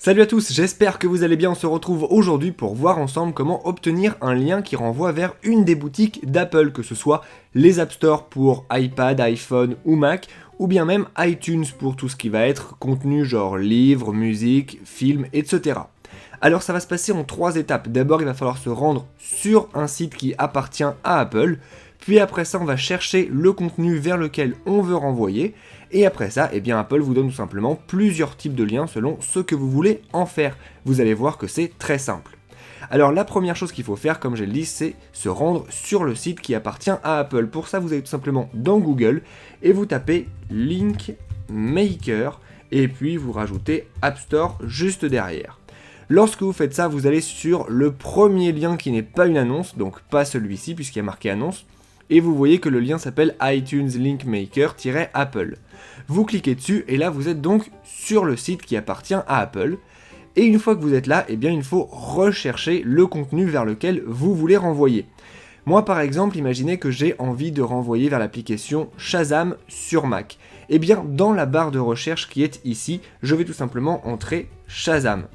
Salut à tous, j'espère que vous allez bien, on se retrouve aujourd'hui pour voir ensemble comment obtenir un lien qui renvoie vers une des boutiques d'Apple, que ce soit les App Store pour iPad, iPhone ou Mac, ou bien même iTunes pour tout ce qui va être contenu genre livres, musique, films, etc. Alors ça va se passer en 3 étapes. D'abord il va falloir se rendre sur un site qui appartient à Apple, puis après ça on va chercher le contenu vers lequel on veut renvoyer, et après ça, eh bien Apple vous donne tout simplement plusieurs types de liens selon ce que vous voulez en faire. Vous allez voir que c'est très simple. Alors la première chose qu'il faut faire, comme je l'ai dit, c'est se rendre sur le site qui appartient à Apple. Pour ça, vous allez tout simplement dans Google et vous tapez Link Maker et puis vous rajoutez App Store juste derrière. Lorsque vous faites ça, vous allez sur le premier lien qui n'est pas une annonce, donc pas celui-ci puisqu'il y a marqué annonce, et vous voyez que le lien s'appelle iTunes Link Maker-Apple. Vous cliquez dessus et là vous êtes donc sur le site qui appartient à Apple. Et une fois que vous êtes là, eh bien il faut rechercher le contenu vers lequel vous voulez renvoyer. Moi par exemple, imaginez que j'ai envie de renvoyer vers l'application Shazam sur Mac. Eh bien dans la barre de recherche qui est ici, je vais tout simplement entrer Shazam.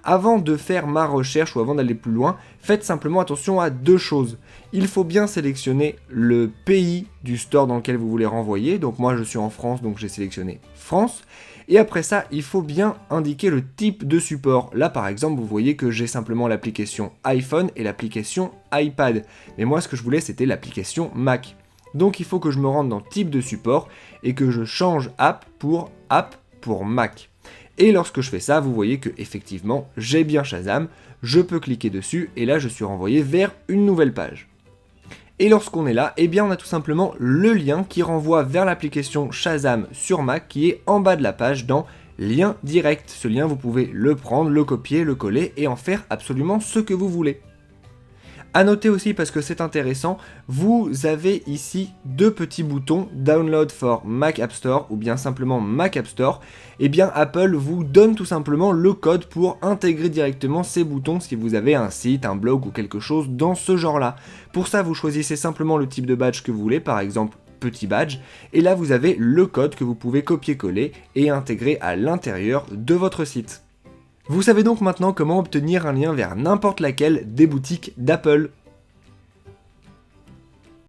Avant de faire ma recherche ou avant d'aller plus loin, faites simplement attention à 2 choses. Il faut bien sélectionner le pays du store dans lequel vous voulez renvoyer. Donc moi je suis en France, donc j'ai sélectionné France. Et après ça, il faut bien indiquer le type de support. Là par exemple, vous voyez que j'ai simplement l'application iPhone et l'application iPad. Mais moi ce que je voulais c'était l'application Mac. Donc il faut que je me rende dans type de support et que je change app pour Mac. Et lorsque je fais ça, vous voyez que effectivement, j'ai bien Shazam, je peux cliquer dessus et là je suis renvoyé vers une nouvelle page. Et lorsqu'on est là, eh bien on a tout simplement le lien qui renvoie vers l'application Shazam sur Mac qui est en bas de la page dans lien direct. Ce lien vous pouvez le prendre, le copier, le coller et en faire absolument ce que vous voulez. A noter aussi, parce que c'est intéressant, vous avez ici 2 petits boutons Download for Mac App Store ou bien simplement Mac App Store. Et bien Apple vous donne tout simplement le code pour intégrer directement ces boutons si vous avez un site, un blog ou quelque chose dans ce genre-là. Pour ça, vous choisissez simplement le type de badge que vous voulez, par exemple petit badge, et là vous avez le code que vous pouvez copier-coller et intégrer à l'intérieur de votre site. Vous savez donc maintenant comment obtenir un lien vers n'importe laquelle des boutiques d'Apple.